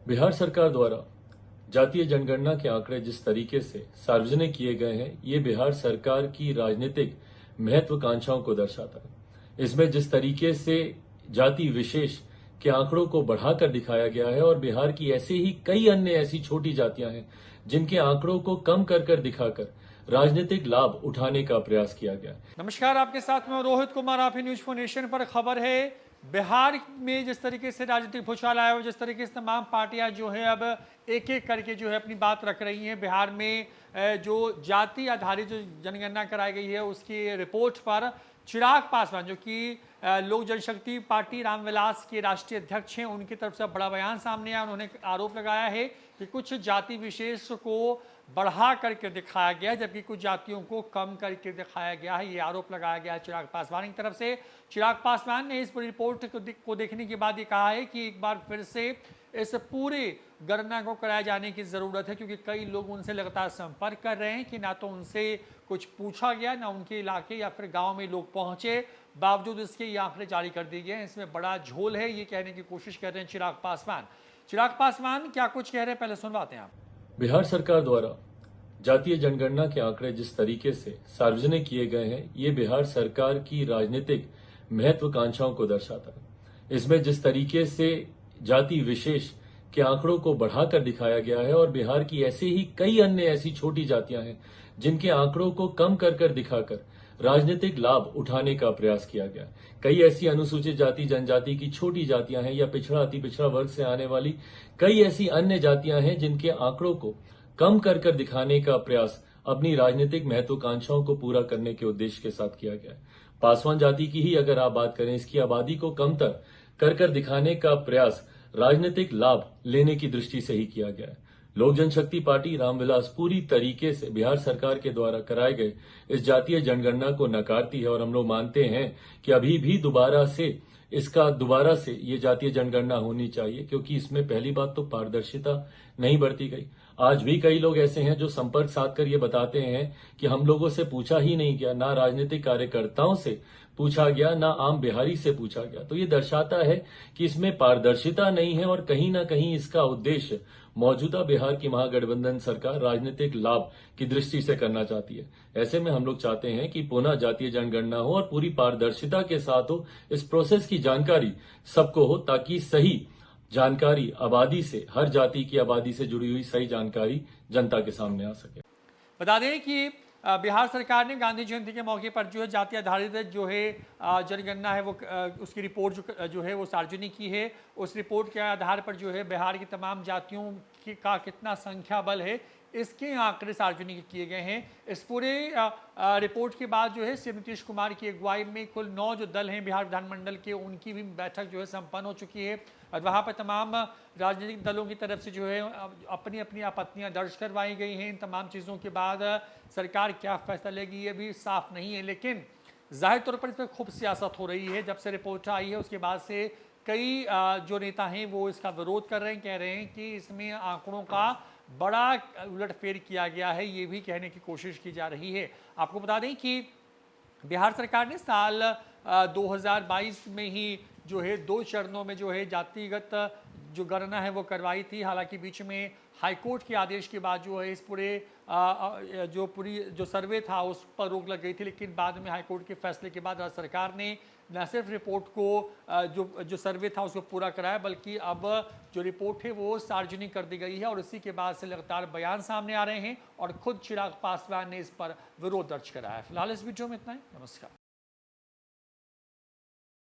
बिहार सरकार द्वारा जातीय जनगणना के आंकड़े जिस तरीके से सार्वजनिक किए गए हैं, ये बिहार सरकार की राजनीतिक महत्वाकांक्षाओं को दर्शाता है। इसमें जिस तरीके से जाति विशेष के आंकड़ों को बढ़ाकर दिखाया गया है और बिहार की ऐसे ही कई अन्य ऐसी छोटी जातियां हैं जिनके आंकड़ों को कम कर दिखाकर राजनीतिक लाभ उठाने का प्रयास किया गया है। नमस्कार, आपके साथ में रोहित कुमार। आप ही न्यूज फॉर नेशन पर खबर है, बिहार में जिस तरीके से राजनीतिक भूचाल आया है, जिस तरीके से तमाम पार्टियां जो है अब एक एक करके जो है अपनी बात रख रही हैं। बिहार में जो जाति आधारित जो जनगणना कराई गई है उसकी रिपोर्ट पर चिराग पासवान, जो कि लोक जनशक्ति पार्टी रामविलास के राष्ट्रीय अध्यक्ष हैं, उनकी तरफ से बड़ा बयान सामने आया। उन्होंने आरोप लगाया है कि कुछ जाति विशेष को बढ़ा करके दिखाया गया जबकि कुछ जातियों को कम करके दिखाया गया है। ये आरोप लगाया गया है चिराग पासवान की तरफ से। चिराग पासवान ने इस पूरी रिपोर्ट को देखने के बाद ये कहा है कि एक बार फिर से इस पूरे गणना को कराए जाने की जरूरत है, क्योंकि कई लोग उनसे लगातार संपर्क कर रहे हैं कि ना तो उनसे कुछ पूछा गया, ना उनके इलाके या फिर गांव में लोग पहुंचे, बावजूद इसके ये आंकड़े जारी कर दिए गए हैं। इसमें बड़ा झोल है, ये कहने की कोशिश कर रहे हैं चिराग पासवान। चिराग पासवान क्या कुछ कह रहे हैं, पहले सुनवाते हैं आप। बिहार सरकार द्वारा जातीय जनगणना के आंकड़े जिस तरीके से सार्वजनिक किए गए हैं, ये बिहार सरकार की राजनीतिक महत्वाकांक्षाओं को दर्शाता है। इसमें जिस तरीके से जाति विशेष के आंकड़ों को बढ़ाकर दिखाया गया है और बिहार की ऐसे ही कई अन्य ऐसी छोटी जातियां हैं जिनके आंकड़ों को कम कर दिखाकर राजनीतिक लाभ उठाने का प्रयास किया गया। कई ऐसी अनुसूचित जाति जनजाति की छोटी जातियां हैं या पिछड़ा अति पिछड़ा वर्ग से आने वाली कई ऐसी अन्य जातियां हैं जिनके आंकड़ों को कम कर दिखाने का प्रयास अपनी राजनीतिक महत्वाकांक्षाओं को पूरा करने के उद्देश्य के साथ किया गया है। पासवान जाति की ही अगर आप बात करें, इसकी आबादी को कमतर कर दिखाने का प्रयास राजनीतिक लाभ लेने की दृष्टि से ही किया गया है। लोक जनशक्ति पार्टी रामविलास पूरी तरीके से बिहार सरकार के द्वारा कराए गए इस जातीय जनगणना को नकारती है और हम लोग मानते हैं कि अभी भी दोबारा से ये जातीय जनगणना होनी चाहिए, क्योंकि इसमें पहली बात तो पारदर्शिता नहीं बरती गई। आज भी कई लोग ऐसे हैं जो संपर्क साध कर ये बताते हैं कि हम लोगों से पूछा ही नहीं गया, ना राजनीतिक कार्यकर्ताओं से पूछा गया, ना आम बिहारी से पूछा गया। तो ये दर्शाता है कि इसमें पारदर्शिता नहीं है और कहीं ना कहीं इसका उद्देश्य मौजूदा बिहार की महागठबंधन सरकार राजनीतिक लाभ की दृष्टि से करना चाहती है। ऐसे में हम लोग चाहते हैं कि पुनः जातीय जनगणना हो और पूरी पारदर्शिता के साथ हो, इस प्रोसेस की जानकारी सबको हो, ताकि सही जानकारी आबादी से, हर जाति की आबादी से जुड़ी हुई सही जानकारी जनता के सामने आ सके। बता दें कि बिहार सरकार ने गांधी जयंती के मौके पर जो है जाति आधारित जो है जनगणना है वो उसकी रिपोर्ट जो है वो सार्वजनिक की है। उस रिपोर्ट के आधार पर जो है बिहार की तमाम जातियों का कितना संख्या बल है, इसके आंकड़े सार्वजनिक किए गए हैं। इस पूरे रिपोर्ट के बाद जो है सीएम नीतीश कुमार की अगुवाई में कुल 9 जो दल हैं बिहार विधानमंडल के, उनकी भी बैठक जो है संपन्न हो चुकी है और वहां पर तमाम राजनीतिक दलों की तरफ से जो है अपनी अपनी आपत्तियां दर्ज करवाई गई हैं। इन तमाम चीज़ों के बाद सरकार क्या फैसला लेगी ये भी साफ नहीं है, लेकिन जाहिर तौर पर इस पर खूब सियासत हो रही है। जब से रिपोर्ट आई है उसके बाद से कई जो नेता हैं वो इसका विरोध कर रहे हैं, कह रहे हैं कि इसमें आंकड़ों का बड़ा उलटफेर किया गया है, ये भी कहने की कोशिश की जा रही है। आपको बता दें कि बिहार सरकार ने साल 2022 में ही जो है 2 चरणों में जो है जातिगत जो गणना है वो करवाई थी। हालांकि बीच में हाईकोर्ट के आदेश के बाद जो है इस पूरे जो सर्वे था उस पर रोक लग गई थी, लेकिन बाद में हाईकोर्ट के फैसले के बाद राज्य सरकार ने न सिर्फ रिपोर्ट को जो सर्वे था उसको पूरा कराया, बल्कि अब जो रिपोर्ट है वो सार्वजनिक कर दी गई है और इसी के बाद से लगातार बयान सामने आ रहे हैं और खुद चिराग पासवान ने इस पर विरोध दर्ज कराया है। फिलहाल इस वीडियो में इतना ही। नमस्कार।